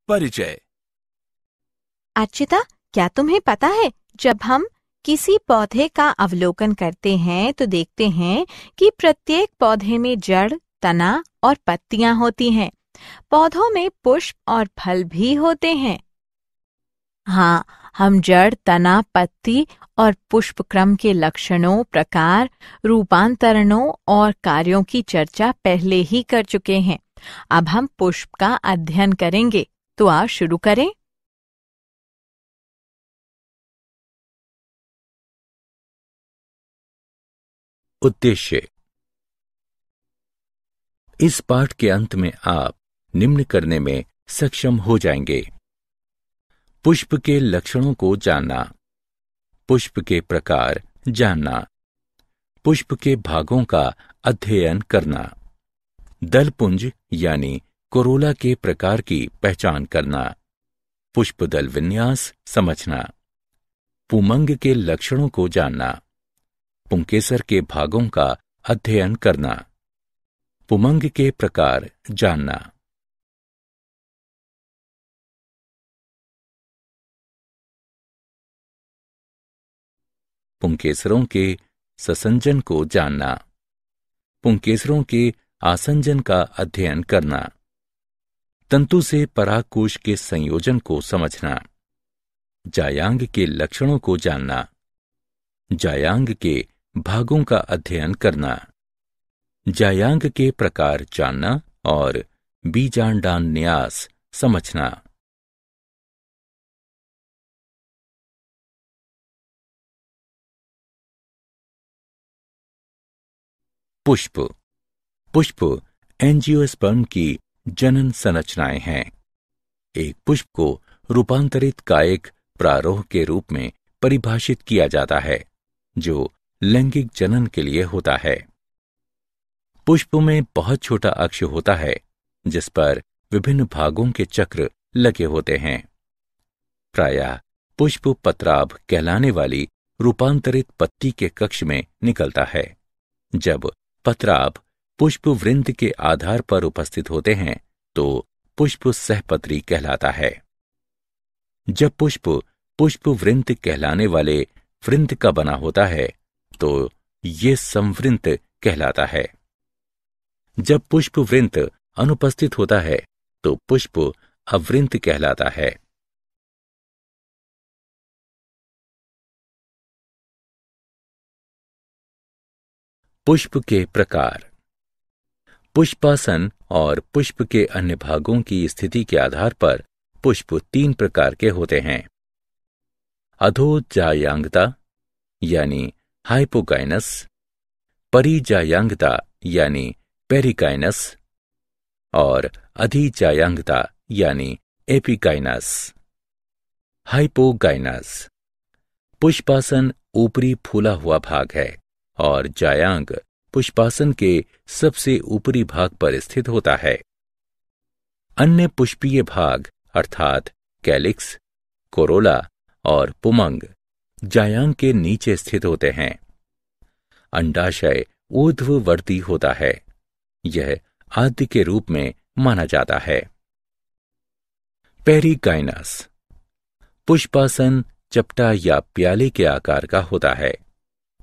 परिचय। अर्चिता, क्या तुम्हें पता है, जब हम किसी पौधे का अवलोकन करते हैं तो देखते हैं कि प्रत्येक पौधे में जड़, तना और पत्तियां होती हैं। पौधों में पुष्प और फल भी होते हैं। हाँ, हम जड़, तना, पत्ती और पुष्प क्रम के लक्षणों, प्रकार, रूपांतरणों और कार्यों की चर्चा पहले ही कर चुके हैं। अब हम पुष्प का अध्ययन करेंगे, तो आओ शुरू करें। उद्देश्य। इस पाठ के अंत में आप निम्न करने में सक्षम हो जाएंगे: पुष्प के लक्षणों को जानना, पुष्प के प्रकार जानना, पुष्प के भागों का अध्ययन करना, दलपुंज यानी कोरोला के प्रकार की पहचान करना, पुष्पदल विन्यास समझना, पुमंग के लक्षणों को जानना, पुंकेसर के भागों का अध्ययन करना, पुमंग के प्रकार जानना। पुंकेसरों के ससंजन को जानना, पुंकेसरों के आसंजन का अध्ययन करना, तंतु से परागकोश के संयोजन को समझना, जायांग के लक्षणों को जानना, जायांग के भागों का अध्ययन करना, जायांग के प्रकार जानना और बीजांडान न्यास समझना। पुष्प। पुष्प एंजियोस्पर्म की जनन संरचनाएं हैं। एक पुष्प को रूपांतरित कायिक प्रारोह के रूप में परिभाषित किया जाता है, जो लैंगिक जनन के लिए होता है। पुष्प में बहुत छोटा अक्ष होता है, जिस पर विभिन्न भागों के चक्र लगे होते हैं। प्रायः पुष्प पत्राभ कहलाने वाली रूपांतरित पत्ती के कक्ष में निकलता है। जब पत्राभ पुष्प वृंत के आधार पर उपस्थित होते हैं तो पुष्प सहपत्री कहलाता है। जब पुष्प पुष्प वृंत कहलाने वाले वृंत का बना होता है तो ये संवृंत कहलाता है। जब पुष्प वृंत अनुपस्थित होता है तो पुष्प अवृंत कहलाता है। पुष्प के प्रकार। पुष्पासन और पुष्प के अन्य भागों की स्थिति के आधार पर पुष्प 3 प्रकार के होते हैं: अधोजायांगता यानी हाइपोगाइनस, परिजायांगता यानी पेरिगाइनस और अधिजायांगता यानी एपिगाइनस। हाइपोगाइनस। पुष्पासन ऊपरी फूला हुआ भाग है और जायांग पुष्पासन के सबसे ऊपरी भाग पर स्थित होता है। अन्य पुष्पीय भाग अर्थात कैलिक्स, कोरोला और पुमंग जायांग के नीचे स्थित होते हैं। अंडाशय ऊर्ध्ववर्ती होता है। यह आद्य के रूप में माना जाता है। पेरिगाइनस। पुष्पासन चपटा या प्याले के आकार का होता है।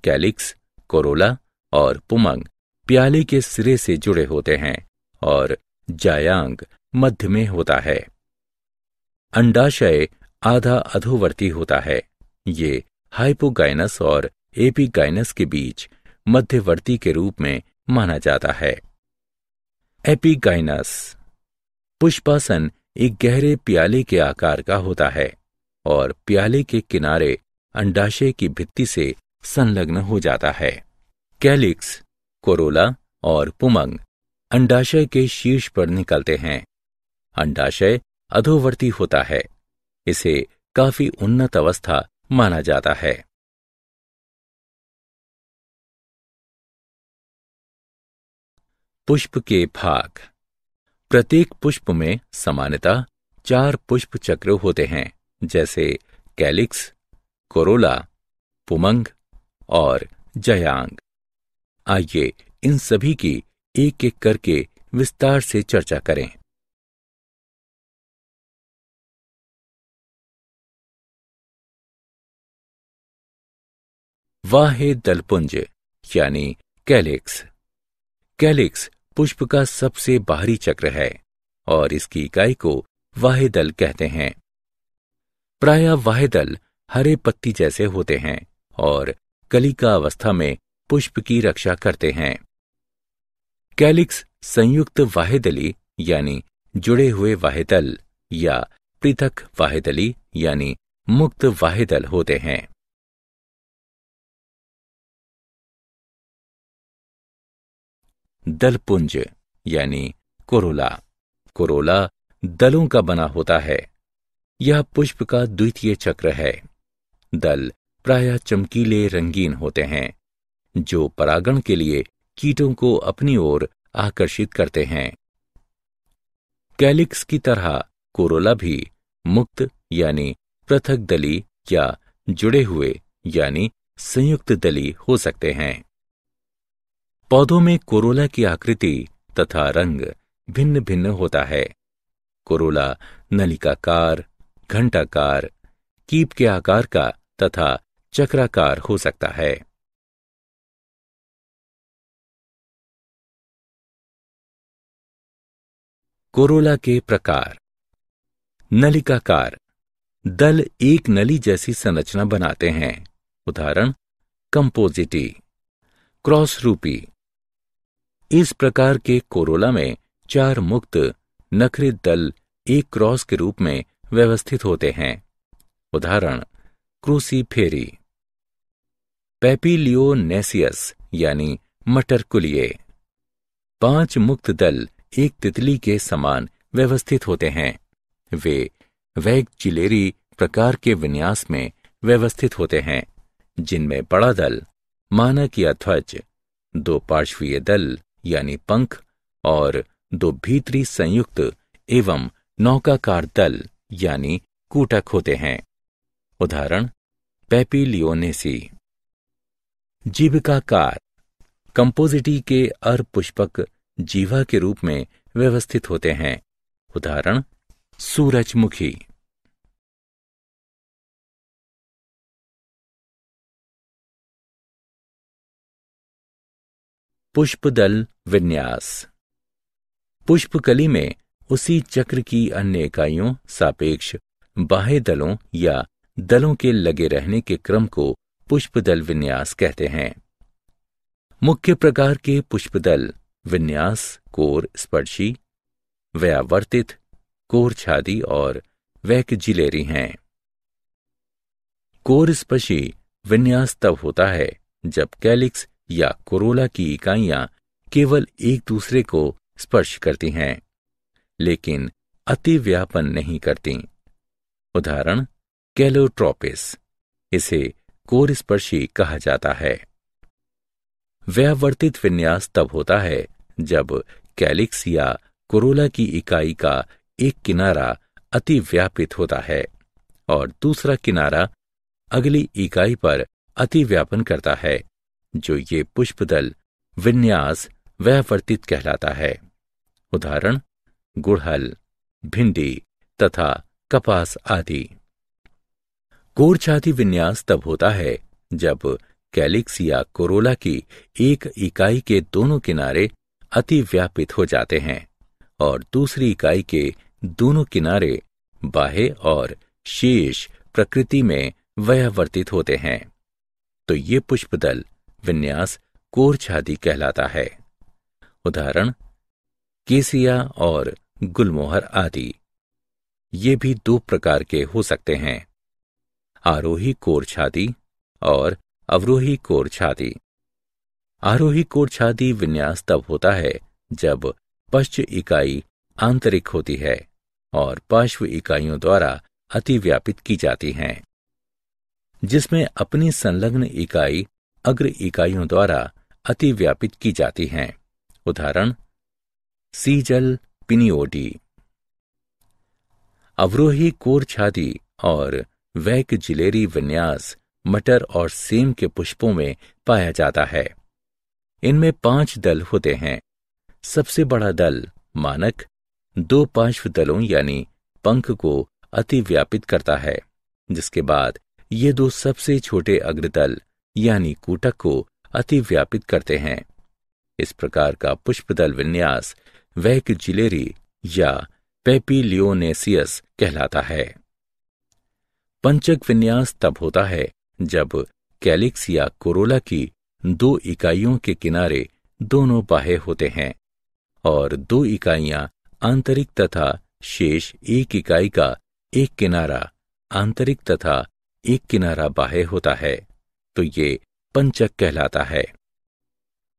कैलिक्स, कोरोला और पुमंग प्याले के सिरे से जुड़े होते हैं और जायांग मध्य में होता है। अंडाशय आधा अधोवर्ती होता है। ये हाइपोगाइनस और एपिगाइनस के बीच मध्यवर्ती के रूप में माना जाता है। एपिगाइनस। पुष्पासन एक गहरे प्याले के आकार का होता है और प्याले के किनारे अंडाशय की भित्ति से संलग्न हो जाता है। कैलिक्स, कोरोला और पुमंग अंडाशय के शीर्ष पर निकलते हैं। अंडाशय अधोवर्ती होता है। इसे काफी उन्नत अवस्था माना जाता है। पुष्प के भाग। प्रत्येक पुष्प में सामान्यतः 4 पुष्प चक्र होते हैं, जैसे कैलिक्स, कोरोला, पुमंग और जायांग। आइए इन सभी की एक एक करके विस्तार से चर्चा करें। वाहे दलपुंज यानी कैलिक्स। कैलिक्स पुष्प का सबसे बाहरी चक्र है और इसकी इकाई को वाहेदल कहते हैं। प्रायः वाहेदल हरे पत्ती जैसे होते हैं और कलिका अवस्था में पुष्प की रक्षा करते हैं। कैलिक्स संयुक्त वाहेदली यानी जुड़े हुए वाहेदल या पृथक वाहेदली यानी मुक्त वाहेदल होते हैं। दलपुंज यानी कोरोला। कोरोला दलों का बना होता है। यह पुष्प का द्वितीय चक्र है। दल प्रायः चमकीले रंगीन होते हैं जो परागण के लिए कीटों को अपनी ओर आकर्षित करते हैं। कैलिक्स की तरह कोरोला भी मुक्त यानी पृथक दली या जुड़े हुए यानी संयुक्त दली हो सकते हैं। पौधों में कोरोला की आकृति तथा रंग भिन्न भिन्न होता है। कोरोला नलिकाकार, घंटाकार, कीप के आकार का तथा चक्राकार हो सकता है। कोरोला के प्रकार। नलिकाकार दल एक नली जैसी संरचना बनाते हैं। उदाहरण कंपोजिटी। क्रॉस रूपी इस प्रकार के कोरोला में 4 मुक्त नखरित दल एक क्रॉस के रूप में व्यवस्थित होते हैं। उदाहरण क्रूसीफेरी। पेपिलियोनेसियस यानी मटर कुलिये 5 मुक्त दल एक तितली के समान व्यवस्थित होते हैं। वे वैगजिलेरी प्रकार के विन्यास में व्यवस्थित होते हैं जिनमें बड़ा दल मानक या ध्वज, 2 पार्श्वीय दल यानी पंख और 2 भीतरी संयुक्त एवं नौकाकार दल यानी कूटक होते हैं। उदाहरण पेपिलियोनेसी। जीविकाकार कंपोजिटी के अर्धपुष्पक जीवा के रूप में व्यवस्थित होते हैं। उदाहरण सूरजमुखी। पुष्पदल विन्यास। पुष्पकली में उसी चक्र की अन्य इकाइयों सापेक्ष बाह्य दलों या दलों के लगे रहने के क्रम को पुष्पदल विन्यास कहते हैं। मुख्य प्रकार के पुष्पदल विन्यास कोर स्पर्शी, व्यावर्तित, कोर छादी और वैकजिलेरी हैं। कोर स्पर्शी विन्यास तब होता है जब कैलिक्स या कोरोला की इकाइयां केवल एक दूसरे को स्पर्श करती हैं लेकिन अतिव्यापन नहीं करती। उदाहरण कैलोट्रोपिस। इसे कोर स्पर्शी कहा जाता है। व्यावर्तित विन्यास तब होता है जब कैलिक्स या कोरोला की इकाई का एक किनारा अतिव्यापित होता है और दूसरा किनारा अगली इकाई पर अतिव्यापन करता है, जो ये पुष्पदल विन्यास व्यावर्तित कहलाता है। उदाहरण गुड़हल, भिंडी तथा कपास आदि। कोरछाती विन्यास तब होता है जब कैलिक्स या कोरोला की एक इकाई के दोनों किनारे अतिव्यापित हो जाते हैं और दूसरी इकाई के दोनों किनारे बाह्य और शेष प्रकृति में व्यावर्तित होते हैं, तो ये पुष्पदल विन्यास कोरछाती कहलाता है। उदाहरण केसिया और गुलमोहर आदि। ये भी 2 प्रकार के हो सकते हैं, आरोही कोरछाती और अवरोही कोरछाती। आरोही कोरछाती विन्यास तब होता है जब पश्च इकाई आंतरिक होती है और पार्श्व इकाइयों द्वारा अतिव्यापित की जाती हैं, जिसमें अपनी संलग्न इकाई अग्र इकाइयों द्वारा अतिव्यापित की जाती हैं। उदाहरण सीजल पिनियोडी। अवरोही कोरछाती और वैकजिलेरी विन्यास मटर और सेम के पुष्पों में पाया जाता है। इनमें 5 दल होते हैं। सबसे बड़ा दल मानक 2 पार्श्व दलों यानी पंख को अतिव्यापित करता है, जिसके बाद ये 2 सबसे छोटे अग्रदल यानी कूटक को अतिव्यापित करते हैं। इस प्रकार का पुष्पदल विन्यास वैकजिलेरी या पेपिलियोनेसियस कहलाता है। पंचक विन्यास तब होता है जब कैलिक्स या कोरोला की 2 इकाइयों के किनारे दोनों बाह्य होते हैं और 2 इकाइयां आंतरिक तथा शेष 1 इकाई का एक किनारा आंतरिक तथा एक किनारा बाह्य होता है, तो ये पंचक कहलाता है।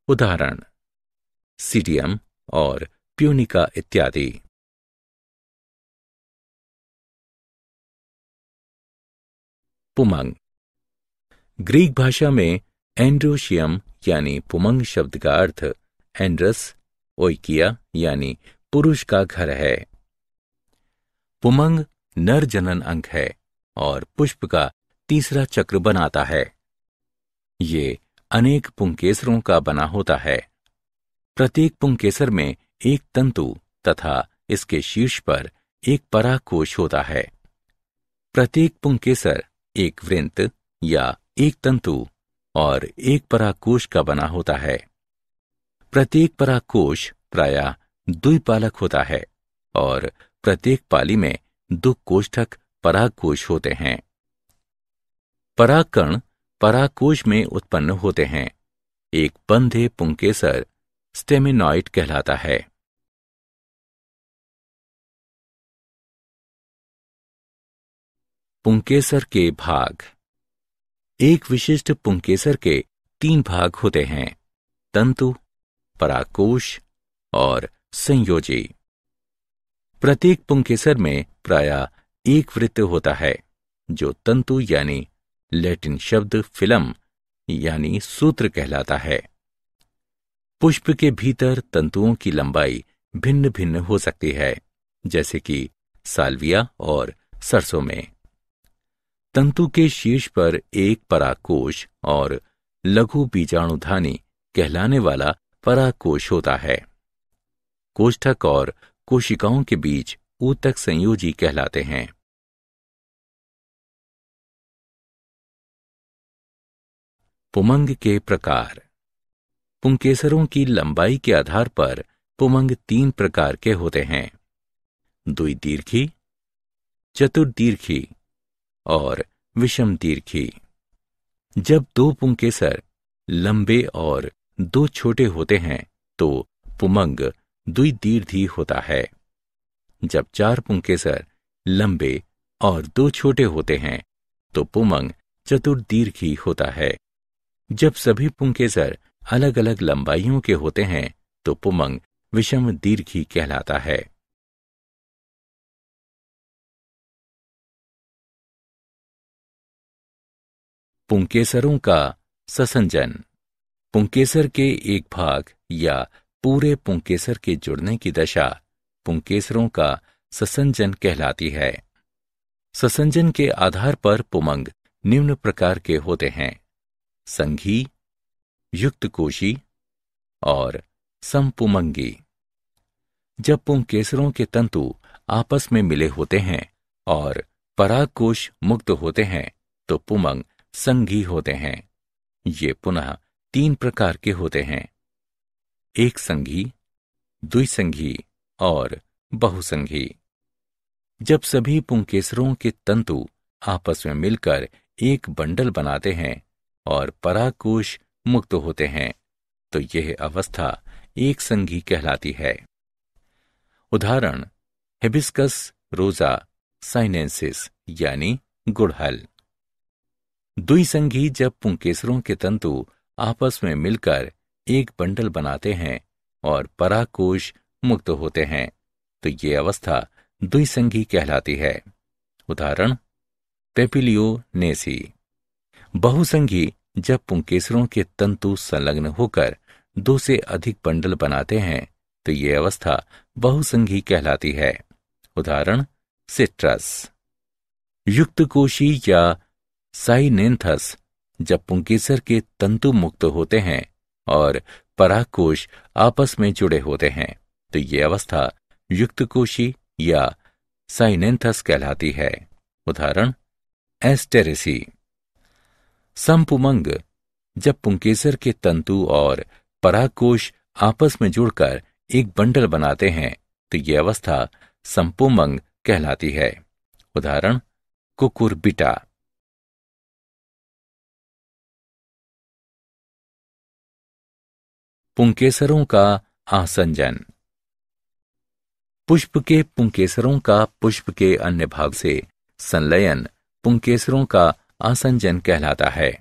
उदाहरण सीडियम और प्यूनिका इत्यादि। पुमंग। ग्रीक भाषा में एंड्रोशियम यानी पुमंग शब्द का अर्थ एंड्रस ओइकिया यानी पुरुष का घर है। पुमंग नर जनन अंग है और पुष्प का तीसरा चक्र बनाता है। ये अनेक पुंकेसरों का बना होता है। प्रत्येक पुंकेसर में एक तंतु तथा इसके शीर्ष पर एक परागकोश होता है। प्रत्येक पुंकेसर एक वृंत या एक तंतु और एक परागकोश का बना होता है। प्रत्येक परागकोश प्रायः द्विपालक होता है और प्रत्येक पाली में 2 कोष्ठक परागकोश होते हैं। परागकण परागकोश में उत्पन्न होते हैं। एक बंधे पुंकेसर स्टेमिनॉइड कहलाता है। पुंकेसर के भाग। एक विशिष्ट पुंकेसर के 3 भाग होते हैं: तंतु, परागकोश और संयोजी। प्रत्येक पुंकेसर में प्रायः एक वृत्त होता है जो तंतु यानी लैटिन शब्द फिलम यानी सूत्र कहलाता है। पुष्प के भीतर तंतुओं की लंबाई भिन्न भिन्न हो सकती है, जैसे कि साल्विया और सरसों में। तंतु के शीर्ष पर एक परागकोश और लघु बीजाणुधानी कहलाने वाला परागकोश होता है। कोष्ठक और कोशिकाओं के बीच ऊतक संयोजी कहलाते हैं। पुमंग के प्रकार। पुंकेसरों की लंबाई के आधार पर पुमंग 3 प्रकार के होते हैं: द्विदीर्घी, चतुर्दीर्घी और विषम दीर्घी। जब 2 पुंकेसर लंबे और 2 छोटे होते हैं तो पुमंग द्विदीर्घी होता है। जब 4 पुंकेसर लंबे और 2 छोटे होते हैं तो पुमंग चतुर्दीर्घी होता है। जब सभी पुंकेसर अलग अलग लंबाइयों के होते हैं तो पुमंग विषम दीर्घी कहलाता है। पुंकेसरों का ससंजन। पुंकेसर के एक भाग या पूरे पुंकेसर के जुड़ने की दशा पुंकेसरों का ससंजन कहलाती है। ससंजन के आधार पर पुमंग निम्न प्रकार के होते हैं: संघी, युक्तकोशी और समपुमंगी। जब पुंकेसरों के तंतु आपस में मिले होते हैं और परागकोश मुक्त होते हैं तो पुमंग संघी होते हैं। ये पुनः 3 प्रकार के होते हैं: एक संघी, द्विसंघी और बहुसंघी। जब सभी पुंकेसरों के तंतु आपस में मिलकर एक बंडल बनाते हैं और परागकोश मुक्त होते हैं तो यह अवस्था एक संघी कहलाती है। उदाहरण हिबिस्कस रोजा साइनेंसिस यानी गुड़हल। द्विसंघी जब पुंकेसरों के तंतु आपस में मिलकर एक बंडल बनाते हैं और परागकोश मुक्त होते हैं तो ये अवस्था द्विसंघी कहलाती है। उदाहरण पेपिलियोनेसी। बहुसंघी जब पुंकेसरों के तंतु संलग्न होकर 2 से अधिक बंडल बनाते हैं तो ये अवस्था बहुसंघी कहलाती है। उदाहरण सिट्रस। युक्तकोशी या साइनेंथस जब पुंकेसर के तंतु मुक्त होते हैं और परागकोश आपस में जुड़े होते हैं तो ये अवस्था युक्तकोशी या साइनेंथस कहलाती है। उदाहरण एस्टेरेसी। समपुमंग जब पुंकेसर के तंतु और परागकोश आपस में जुड़कर एक बंडल बनाते हैं तो यह अवस्था संपुमंग कहलाती है। उदाहरण कुकुरबिटा। पुंकेसरों का आसंजन। पुष्प के पुंकेसरों का पुष्प के अन्य भाग से संलयन पुंकेसरों का आसंजन कहलाता है।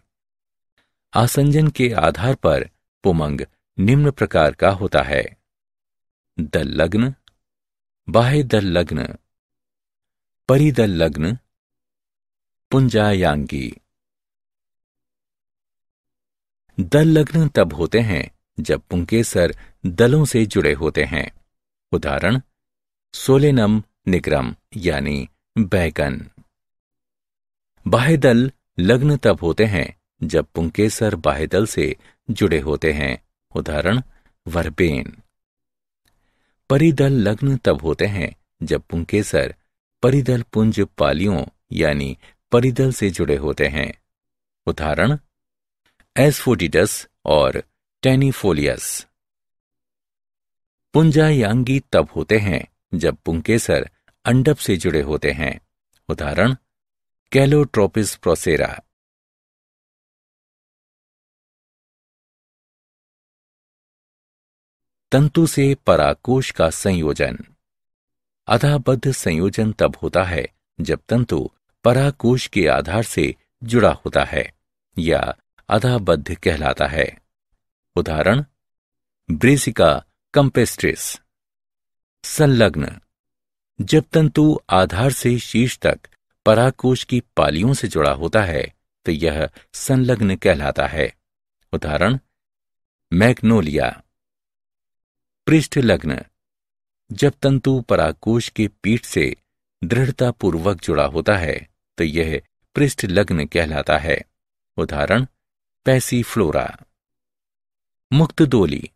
आसंजन के आधार पर पुमंग निम्न प्रकार का होता है: दल्लग्न, बाह्य दल्लग्न, परिदल्लग्न, पुंजायांगी। दल्लग्न तब होते हैं जब पुंकेसर दलों से जुड़े होते हैं। उदाहरण सोलेनम निग्रम यानी बैगन। बाह्यदल लग्न तब होते हैं जब पुंकेसर बाह्यदल से जुड़े होते हैं। उदाहरण वर्बेन। परिदल लग्न तब होते हैं जब पुंकेसर परिदल पुंज पालियों यानी परिदल से जुड़े होते हैं। उदाहरण एस्फोडिडस और टेनिफोलियस। पुंजायांगी तब होते हैं जब पुंकेसर अंडप से जुड़े होते हैं। उदाहरण कैलोट्रोपिस प्रोसेरा। तंतु से परागकोश का संयोजन। अधाबद्ध संयोजन तब होता है जब तंतु परागकोश के आधार से जुड़ा होता है या अधाबद्ध कहलाता है। उदाहरण ब्रेसिका कंपेस्ट्रिस। संलग्न। जब तंतु आधार से शीर्ष तक परागकोश की पालियों से जुड़ा होता है तो यह संलग्न कहलाता है। उदाहरण मैग्नोलिया। पृष्ठलग्न। जब तंतु परागकोश के पीठ से दृढ़तापूर्वक जुड़ा होता है तो यह पृष्ठलग्न कहलाता है। उदाहरण पैसीफ्लोरा। मुक्तदोली।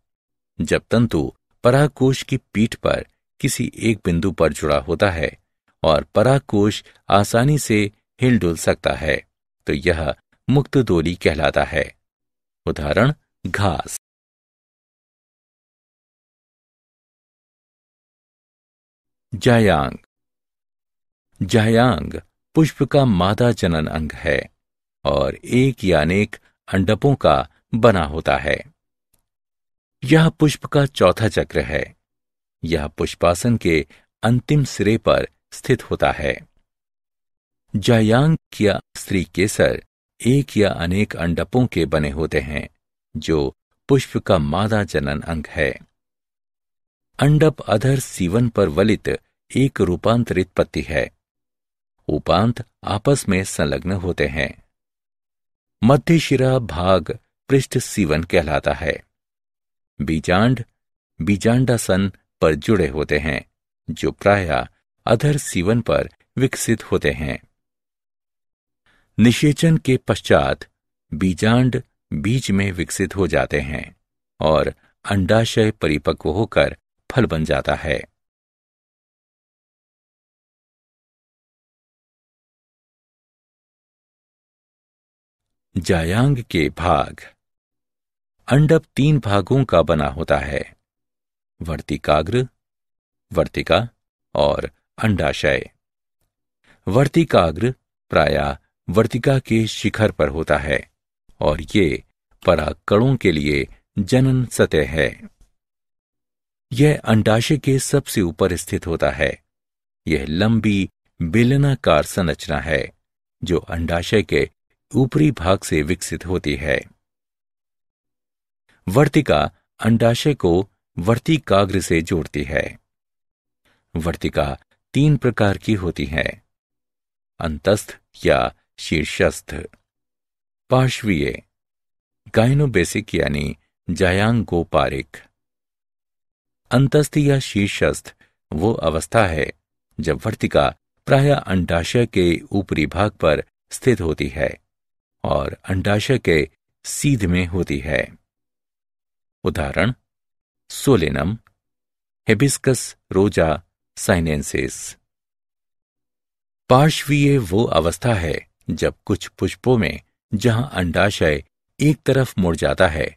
जब तंतु परागकोश की पीठ पर किसी एक बिंदु पर जुड़ा होता है और परागकोश आसानी से हिलडुल सकता है तो यह मुक्तदोली कहलाता है। उदाहरण घास। जायांग। जायांग पुष्प का मादा जनन अंग है और एक या अनेक अंडकों का बना होता है। यह पुष्प का चौथा चक्र है। यह पुष्पासन के अंतिम सिरे पर स्थित होता है। जायांग या स्त्री केसर एक या अनेक अंडकों के बने होते हैं जो पुष्प का मादा जनन अंग है। अंडप अधर सीवन पर वलित एक रूपांतरित पत्ती है। उपांत आपस में संलग्न होते हैं। मध्य शिरा भाग पृष्ठ सीवन कहलाता है। बीजांड बीजांडासन पर जुड़े होते हैं जो प्रायः अधर सीवन पर विकसित होते हैं। निषेचन के पश्चात बीजांड बीज में विकसित हो जाते हैं और अंडाशय परिपक्व होकर फल बन जाता है। जायांग के भाग। अंडप 3 भागों का बना होता है: वर्तिकाग्र, वर्तिका और अंडाशय। वर्तिकाग्र प्रायः वर्तिका के शिखर पर होता है और ये परागकणों के लिए जनन सतह है। यह अंडाशय के सबसे ऊपर स्थित होता है। यह लंबी बेलनाकार संरचना है जो अंडाशय के ऊपरी भाग से विकसित होती है। वर्तिका अंडाशय को वर्तिकाग्र से जोड़ती है। वर्तिका 3 प्रकार की होती है: अंतस्थ या शीर्षस्थ, पार्श्वीय, गाइनोबेसिक यानी जायांगोपारिक। अंतस्थ या शीर्षस्थ वो अवस्था है जब वर्तिका प्रायः अंडाशय के ऊपरी भाग पर स्थित होती है और अंडाशय के सीध में होती है। उदाहरण सोलेनम, हिबिस्कस रोजा साइनेंसिस। पार्श्वीय वो अवस्था है जब कुछ पुष्पों में जहां अंडाशय एक तरफ मुड़ जाता है,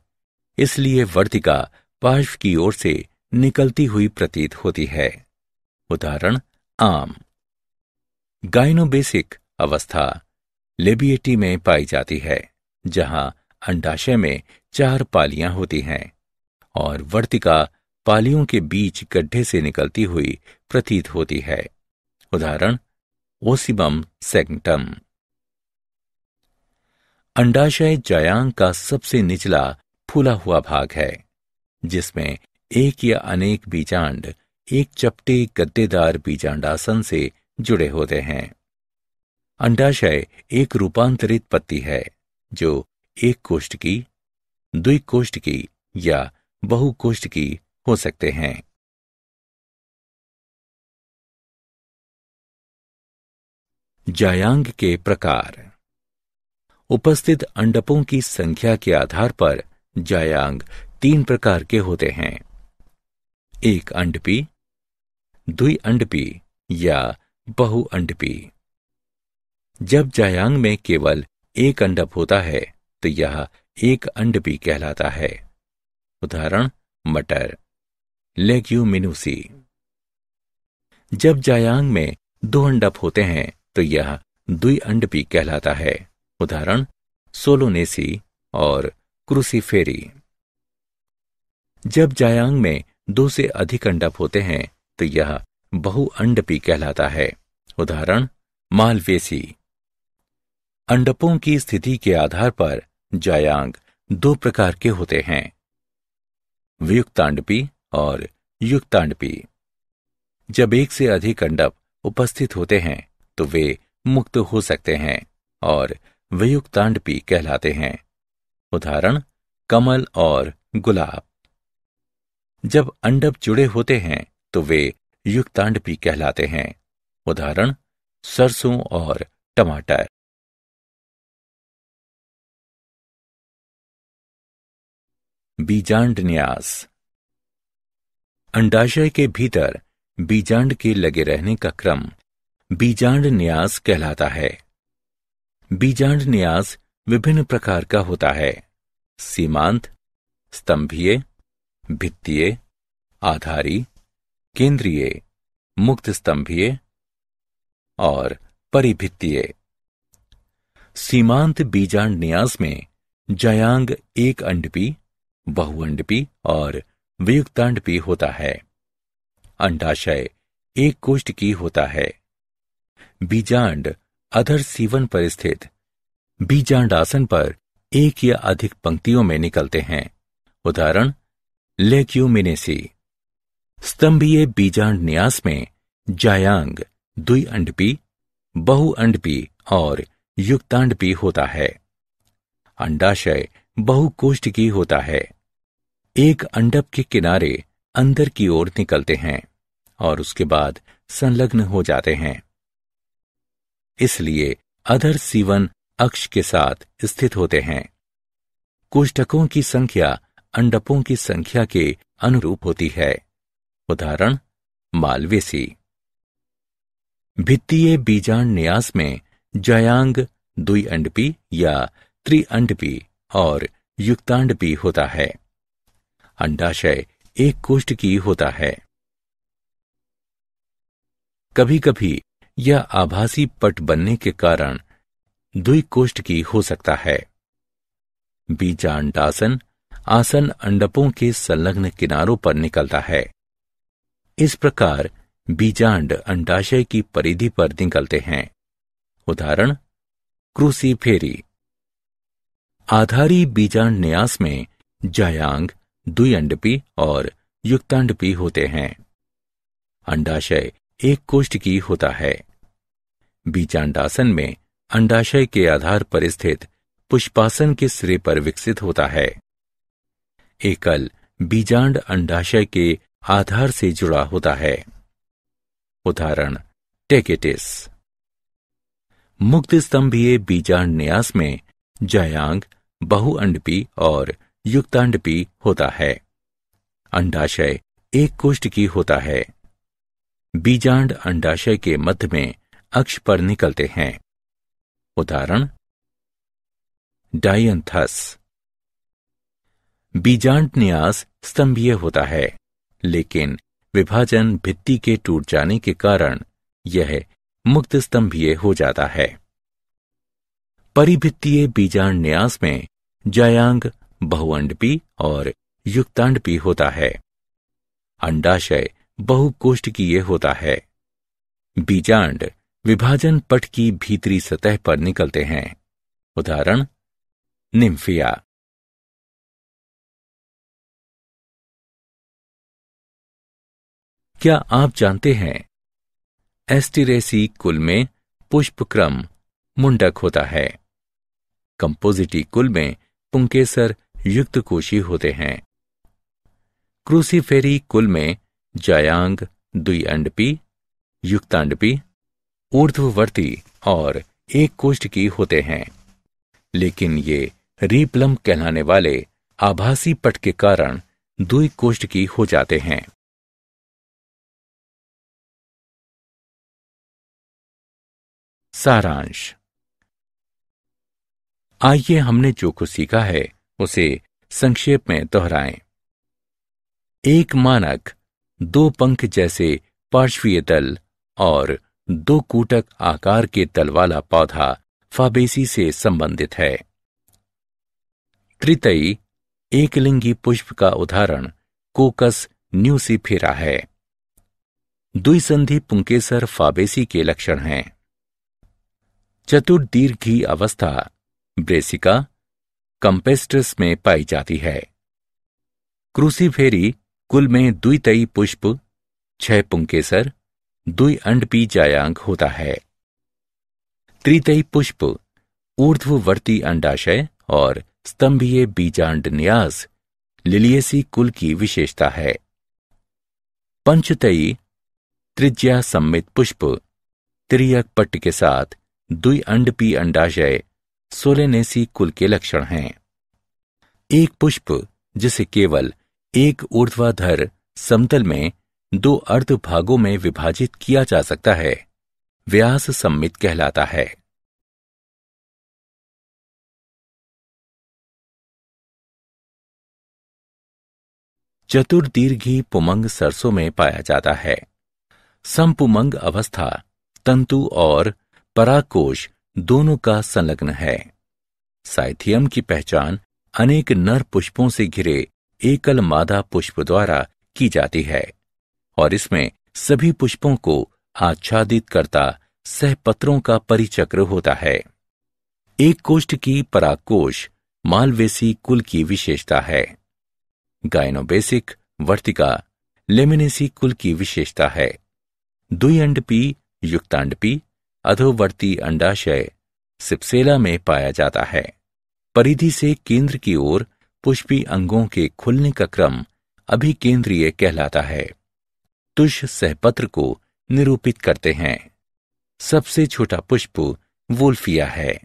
इसलिए वर्तिका पार्श्व की ओर से निकलती हुई प्रतीत होती है। उदाहरण आम। गाइनोबेसिक अवस्था लेबिएटी में पाई जाती है, जहां अंडाशय में 4 पालियां होती हैं और वर्तिका पालियों के बीच गड्ढे से निकलती हुई प्रतीत होती है। उदाहरण ओसिबम सेगमेंटम। अंडाशय जायांग का सबसे निचला फूला हुआ भाग है, जिसमें एक या अनेक बीजांड एक चपटे गद्देदार बीजांडासन से जुड़े होते हैं। अंडाशय एक रूपांतरित पत्ती है जो एक कोष्ठकी, द्विकोष्ठकी या बहुकोष्ठकी हो सकते हैं। जायांग के प्रकार। उपस्थित अंडकों की संख्या के आधार पर जायांग 3 प्रकार के होते हैं। एक अंडपी, द्विअंडपी या बहुअंडपी। जब जायांग में केवल एक अंडक होता है तो यह एक अंडपी कहलाता है। उदाहरण मटर, लेग्यूमिनोसी। जब जायांग में 2 अंडक होते हैं तो यह द्विअंडपी कहलाता है। उदाहरण सोलोनेसी और क्रूसीफेरी। जब जायांग में 2 से अधिक अंडक होते हैं तो यह बहुअंडपी कहलाता है। उदाहरण मालवेसी। अंडकों की स्थिति के आधार पर जायांग 2 प्रकार के होते हैं, वियुक्तांडपी और युक्तांडपी। जब एक से अधिक अंडक उपस्थित होते हैं तो वे मुक्त हो सकते हैं और वियुक्तांडपी कहलाते हैं। उदाहरण कमल और गुलाब। जब अंडक जुड़े होते हैं तो वे युक्तांडपी कहलाते हैं। उदाहरण सरसों और टमाटर। बीजांड न्यास। अंडाशय के भीतर बीजांड के लगे रहने का क्रम बीजांड न्यास कहलाता है। बीजांड न्यास विभिन्न प्रकार का होता है। सीमांत, स्तंभीय, भित्तीय, आधारी, केंद्रीय, मुक्त स्तंभीय और परिभित्तीय। सीमांत बीजांड न्यास में जायांग एक अंडपी, बहुअंडपी और वियुक्तांडपी होता है। अंडाशय एक कोष्ठकी होता है। बीजांड अधर सीवन पर स्थित बीजांडासन पर एक या अधिक पंक्तियों में निकलते हैं। उदाहरण लेग्यूमिनेसी। स्तंभीय बीजांड न्यास में जायांग द्विअंडपी, बहुअंडपी और युक्तांडपी होता है। अंडाशय बहुकोष्ठकी होता है। एक अंडक के किनारे अंदर की ओर निकलते हैं और उसके बाद संलग्न हो जाते हैं, इसलिए अधर सीवन अक्ष के साथ स्थित होते हैं। कोष्ठकों की संख्या अंडकों की संख्या के अनुरूप होती है। उदाहरण मालवेसी। भित्तीय बीजांड न्यास में जायांग द्विअंडपी या त्रिअंडपी और युक्तांडपी होता है। अंडाशय एक कोष्ठकी होता है। कभी कभी यह आभासी पट बनने के कारण द्विकोष्ठकी हो सकता है। बीजांडासन आसन अंडकों के संलग्न किनारों पर निकलता है। इस प्रकार बीजांड अंडाशय की परिधि पर निकलते हैं। उदाहरण क्रूसीफेरी। आधारी बीजांड न्यास में जायांग द्विअंडपी और युक्तांडपी होते हैं। अंडाशय एक कोष्ठकी होता है। बीजांडासन में अंडाशय के आधार पर स्थित पुष्पासन के सिरे पर विकसित होता है। एकल बीजांड अंडाशय के आधार से जुड़ा होता है। उदाहरण टेकेटिस। मुक्त स्तंभीय बीजांड न्यास में जायांग बहुअंडपी और युक्तांडपी होता है। अंडाशय एक कोष्ठकी होता है। बीजांड अंडाशय के मध्य में अक्ष पर निकलते हैं। उदाहरण डायंथस। बीजांड न्यास स्तंभीय होता है, लेकिन विभाजन भित्ति के टूट जाने के कारण यह मुक्त स्तंभीय हो जाता है। परिभित्तीय बीजांड न्यास में जायांग बहुअंडपी और युक्तांडपी होता है। अंडाशय बहुकोष्ठकीय होता है। बीजांड विभाजन पट की भीतरी सतह पर निकलते हैं। उदाहरण निम्फिया। क्या आप जानते हैं एस्टेरेसी कुल में पुष्पक्रम मुंडक होता है। कंपोजिटी कुल में पुंकेसर युक्त कोशी होते हैं। क्रूसीफेरी कुल में जायांग द्विअंडपी, युक्तांडपी, ऊर्ध्ववर्ती और एक कोष्ठकी होते हैं, लेकिन ये रीप्लम कहलाने वाले आभासी पट के कारण द्विकोष्ठकी हो जाते हैं। सारांश। आइए हमने जो कुछ सीखा है उसे संक्षेप में दोहराएं। एक मानक 2 पंख जैसे पार्श्वीय तल और 2 कूटक आकार के तल वाला पौधा फाबेसी से संबंधित है। त्रितयी एकलिंगी पुष्प का उदाहरण कोकस न्यूसीफेरा है। द्विसंधि पुंकेसर फाबेसी के लक्षण हैं। चतुर्दीर्घी अवस्था ब्रेसिका कंपेस्ट्रस में पाई जाती है। क्रूसीफेरी कुल में द्वितयी पुष्प 6 पुंकेसर द्विअंडपी जायांग होता है। त्रितयी पुष्प ऊर्ध्ववर्ती अंडाशय और स्तंभीय बीजांड न्यास लिलियेसी कुल की विशेषता है। पंचतयी त्रिज्या सम्मित पुष्प तिर्यक पट्ट के साथ द्विअंडपी अंडाशय सोलेनेसी कुल के लक्षण हैं। एक पुष्प जिसे केवल एक ऊर्ध्वाधर समतल में 2 अर्ध भागों में विभाजित किया जा सकता है, व्यास सम्मित कहलाता है। चतुर्दीर्घी पुमंग सरसों में पाया जाता है। समपुमंग अवस्था तंतु और परागकोश दोनों का संलग्न है। साइथियम की पहचान अनेक नर पुष्पों से घिरे एकल मादा पुष्प द्वारा की जाती है और इसमें सभी पुष्पों को आच्छादित करता सहपत्रों का परिचक्र होता है। एक कोष्ठ की परागकोश मालवेसी कुल की विशेषता है। गायनोबेसिक वर्तिका लेमिनेसी कुल की विशेषता है। द्विअंडपी युक्तांडपी अधोवर्ती अंडाशय सिप्सेला में पाया जाता है। परिधि से केंद्र की ओर पुष्पी अंगों के खुलने का क्रम अभिकेंद्रीय कहलाता है। तुष सहपत्र को निरूपित करते हैं। सबसे छोटा पुष्प वोल्फिया है।